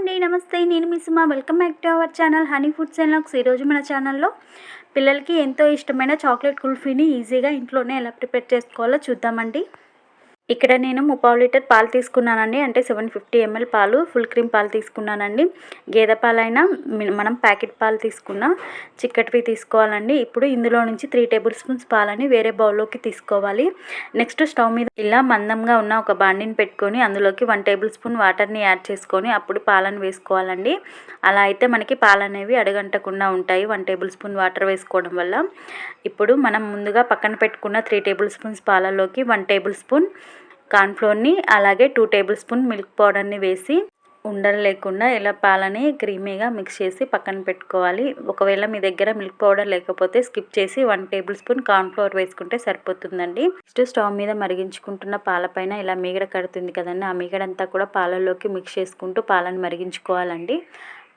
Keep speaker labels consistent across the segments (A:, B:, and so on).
A: అండి, నమస్తే. నేను మీ Suma. Welcome back to our channel honey foods and logs. ఈరోజు మన ఛానల్లో పిల్లలకి ఎంతో ఇష్టమైన చాక్లెట్ కుల్ఫీని ఈజీగా ఇంట్లోనే ఎలా ప్రిపేర్ చేసుకోవాలో చూద్దామండి. ఇక్కడ నేను 3/4 లీటర్ పాలు తీసుకున్నానండి. అంటే 750 ml పాలు, ఫుల్ క్రీమ్ పాలు తీసుకున్నానండి. గేదె పాలైనా మనం ప్యాకెట్ పాలు తీసుకున్న చిక్కటివి తీసుకోవాలండి. ఇప్పుడు ఇందులో నుంచి 3 టేబుల్ స్పూన్స్ పాలని వేరే బౌల్లోకి తీసుకోవాలి. నెక్స్ట్ స్టవ్ మీద ఇలా మందంగా ఉన్న ఒక బాండిని పెట్టుకొని అందులోకి 1 టేబుల్ స్పూన్ వాటర్ని యాడ్ చేసుకొని అప్పుడు పాలను వేసుకోవాలండి. అలా అయితే మనకి పాలు అనేవి అడగంటకుండా ఉంటాయి 1 టేబుల్ స్పూన్ వాటర్ వేసుకోవడం వల్ల. ఇప్పుడు మనం ముందుగా పక్కన పెట్టుకున్న 3 టేబుల్ స్పూన్స్ పాలలోకి 1 టేబుల్ స్పూన్ కార్న్ఫ్లోర్ని అలాగే 2 టేబుల్ స్పూన్ మిల్క్ పౌడర్ని వేసి ఉండలు లేకుండా ఇలా పాలని క్రీమీగా మిక్స్ చేసి పక్కన పెట్టుకోవాలి. ఒకవేళ మీ దగ్గర మిల్క్ పౌడర్ లేకపోతే స్కిప్ చేసి 1 టేబుల్ స్పూన్ కార్న్ఫ్లోర్ వేసుకుంటే సరిపోతుందండి. నెక్స్ట్ స్టవ్ మీద మరిగించుకుంటున్న పాలపైన ఇలా మీగడ కడుతుంది కదండి, ఆ మీగడంతా కూడా పాలల్లోకి మిక్స్ చేసుకుంటూ పాలను మరిగించుకోవాలండి.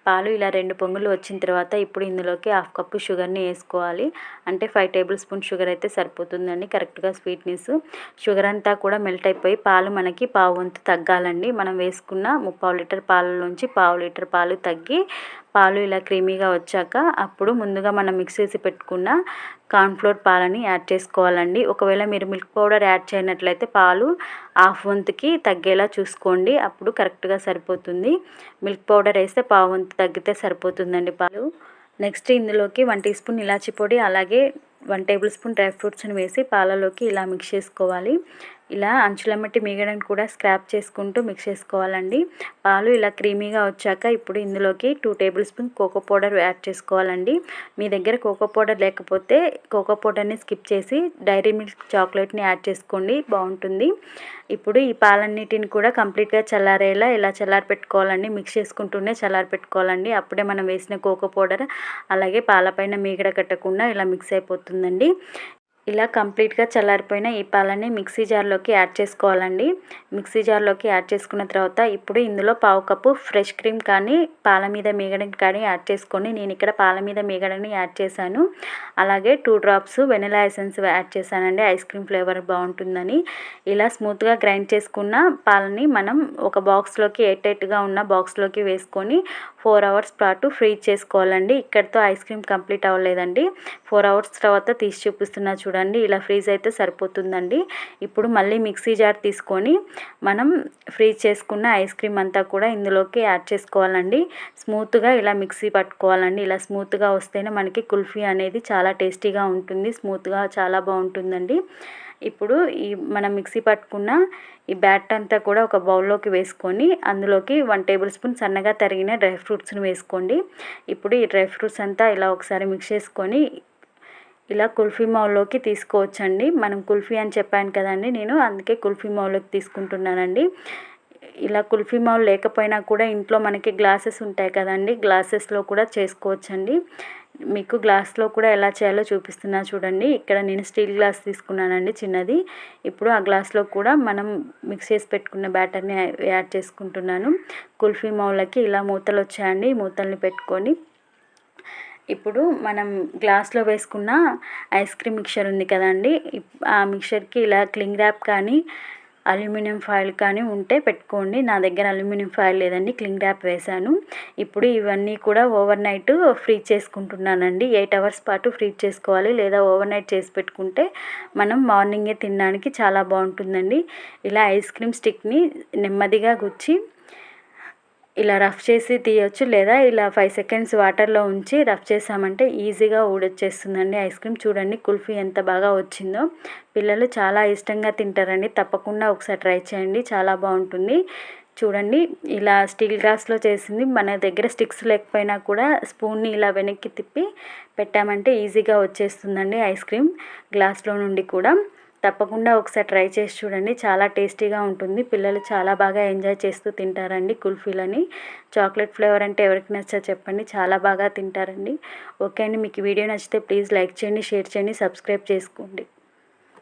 A: పాలు ఇలా 2 పొంగులు వచ్చిన తర్వాత ఇప్పుడు ఇందులోకి 1/2 కప్పు షుగర్ని వేసుకోవాలి. అంటే 5 టేబుల్ స్పూన్ షుగర్ అయితే సరిపోతుందండి కరెక్ట్గా స్వీట్నెస్. షుగర్ అంతా కూడా మెల్ట్ అయిపోయి పాలు మనకి పావు వంతు తగ్గాలండి. మనం వేసుకున్న 3/4 లీటర్ పాలలోంచి పావు లీటర్ పాలు తగ్గి పాలు ఇలా క్రీమీగా వచ్చాక అప్పుడు ముందుగా మనం మిక్స్ చేసి పెట్టుకున్న కార్న్ఫ్లోర్ పాలని యాడ్ చేసుకోవాలండి. ఒకవేళ మీరు మిల్క్ పౌడర్ యాడ్ చేయనట్లయితే పాలు హాఫ్ వంతుకి తగ్గేలా చూసుకోండి, అప్పుడు కరెక్ట్గా సరిపోతుంది. మిల్క్ పౌడర్ వేస్తే పావు వంతు తగ్గితే సరిపోతుందండి పాలు. నెక్స్ట్ ఇందులోకి 1 టీ స్పూన్ ఇలాచి పొడి అలాగే 1 టేబుల్ స్పూన్ డ్రై ఫ్రూట్స్ని వేసి పాలలోకి ఇలా మిక్స్ చేసుకోవాలి. ఇలా అంచులమ్మటి మీగడని కూడా స్క్రాప్ చేసుకుంటూ మిక్స్ చేసుకోవాలండి. పాలు ఇలా క్రీమీగా వచ్చాక ఇప్పుడు ఇందులోకి 2 tablespoon cocoa powder add చేసుకోవాలండి. మీ దగ్గర కోకో పౌడర్ లేకపోతే కోకో పౌడర్ని స్కిప్ చేసి డైరీ మిల్క్ చాక్లెట్ని యాడ్ చేసుకోండి, బాగుంటుంది. ఇప్పుడు ఈ పాలన్నిటిని కూడా కంప్లీట్గా చల్లారేలా ఇలా చల్లారి పెట్టుకోవాలండి. మిక్స్ చేసుకుంటూనే చల్లారి పెట్టుకోవాలండి. అప్పుడే మనం వేసిన కోకో పౌడర్ అలాగే పాలపైన మీగడ కట్టకుండా ఇలా మిక్స్ అయిపోతుందండి. ఇలా కంప్లీట్గా చల్లారిపోయిన ఈ పాలని మిక్సీ జార్లోకి యాడ్ చేసుకోవాలండి. మిక్సీ జార్లోకి యాడ్ చేసుకున్న తర్వాత ఇప్పుడు ఇందులో 1/2 కప్పు ఫ్రెష్ క్రీమ్ కానీ పాల మీద మీగడని కానీ యాడ్ చేసుకొని, నేను ఇక్కడ పాల మీద మీగడని యాడ్ చేశాను. అలాగే 2 డ్రాప్స్ వెనిలా ఎసెన్స్ యాడ్ చేశానండి, ఐస్ క్రీమ్ ఫ్లేవర్ బాగుంటుందని. ఇలా స్మూత్గా గ్రైండ్ చేసుకున్న పాలని మనం ఒక బాక్స్లోకి ఎయిర్టైట్గా ఉన్న బాక్స్లోకి వేసుకొని 4 అవర్స్ పాటు ఫ్రీజ్ చేసుకోవాలండి. ఇక్కడితో ఐస్ క్రీమ్ కంప్లీట్ అవ్వలేదండి. 4 అవర్స్ తర్వాత తీసి చూపిస్తున్నా చూడండి, ఇలా ఫ్రీజ్ అయితే సరిపోతుందండి. ఇప్పుడు మళ్ళీ మిక్సీ జార్ తీసుకొని మనం ఫ్రీజ్ చేసుకున్న ఐస్ క్రీమ్ అంతా కూడా ఇందులోకి యాడ్ చేసుకోవాలండి. స్మూత్గా ఇలా మిక్సీ పట్టుకోవాలండి. ఇలా స్మూత్గా వస్తేనే మనకి కుల్ఫీ అనేది చాలా టేస్టీగా ఉంటుంది, స్మూత్గా చాలా బాగుంటుందండి. ఇప్పుడు మనం మిక్సీ పట్టుకున్న ఈ బ్యాటర్ అంతా కూడా ఒక బౌల్లోకి వేసుకొని అందులోకి 1 టేబుల్ స్పూన్ సన్నగా తరిగిన డ్రై ఫ్రూట్స్ని వేసుకోండి. ఇప్పుడు ఈ డ్రై ఫ్రూట్స్ అంతా ఇలా ఒకసారి మిక్స్ చేసుకొని ఇలా కుల్ఫీ మౌల్లోకి తీసుకోవచ్చండి. మనం కుల్ఫీ అని చెప్పాను కదండి నేను, అందుకే కుల్ఫీ మౌల్లోకి తీసుకుంటున్నానండి. ఇలా కుల్ఫీ మౌల్ లేకపోయినా కూడా ఇంట్లో మనకి గ్లాసెస్ ఉంటాయి కదండి, గ్లాసెస్లో కూడా చేసుకోవచ్చండి. మీకు గ్లాస్లో కూడా ఎలా చేయాలో చూపిస్తున్నా చూడండి. ఇక్కడ నేను స్టీల్ గ్లాస్ తీసుకున్నానండి చిన్నది. ఇప్పుడు ఆ గ్లాస్లో కూడా మనం మిక్స్ చేసి పెట్టుకున్న బ్యాటర్ని యాడ్ చేసుకుంటున్నాను. కుల్ఫీ మౌల్కి ఇలా మూతలు వచ్చాయండి, మూతల్ని పెట్టుకొని ఇప్పుడు మనం గ్లాస్లో వేసుకున్న ఐస్ క్రీమ్ మిక్చర్ ఉంది కదండి, ఆ మిక్చర్కి ఇలా క్లింగ్ ర్యాప్ కానీ అల్యూమినియం ఫాయిల్ కానీ ఉంటే పెట్టుకోండి. నా దగ్గర అల్యూమినియం ఫాయిల్ లేదండి, క్లింగ్ ర్యాప్ వేశాను. ఇప్పుడు ఇవన్నీ కూడా ఓవర్ నైట్ ఫ్రీజ్ చేసుకుంటున్నానండి. 8 అవర్స్ పాటు ఫ్రీజ్ చేసుకోవాలి, లేదా ఓవర్ నైట్ చేసి పెట్టుకుంటే మనం మార్నింగే తినడానికి చాలా బాగుంటుందండి. ఇలా ఐస్ క్రీమ్ స్టిక్ని నెమ్మదిగా గుచ్చి ఇలా రఫ్ చేసి తీయొచ్చు, లేదా ఇలా 5 సెకండ్స్ వాటర్లో ఉంచి రఫ్ చేసామంటే ఈజీగా ఊడొచ్చేస్తుందండి ఐస్ క్రీమ్. చూడండి కుల్ఫీ ఎంత బాగా వచ్చిందో, పిల్లలు చాలా ఇష్టంగా తింటారండి. తప్పకుండా ఒకసారి ట్రై చేయండి, చాలా బాగుంటుంది. చూడండి ఇలా స్టీల్ గ్లాస్లో చేసింది. మన దగ్గర స్టిక్స్ లేకపోయినా కూడా స్పూన్ని ఇలా వెనక్కి తిప్పి పెట్టామంటే ఈజీగా వచ్చేస్తుందండి ఐస్ క్రీమ్ గ్లాస్లో నుండి కూడా. తప్పకుండా ఒకసారి ట్రై చేసి చూడండి, చాలా టేస్టీగా ఉంటుంది. పిల్లలు చాలా బాగా ఎంజాయ్ చేస్తూ తింటారండి కుల్ఫీలని. చాక్లెట్ ఫ్లేవర్ అంటే ఎవరికి నచ్చో చెప్పండి, చాలా బాగా తింటారండి. ఓకే అండి, మీకు వీడియో నచ్చితే ప్లీజ్ లైక్ చేయండి, షేర్ చేయండి, సబ్స్క్రైబ్ చేసుకోండి.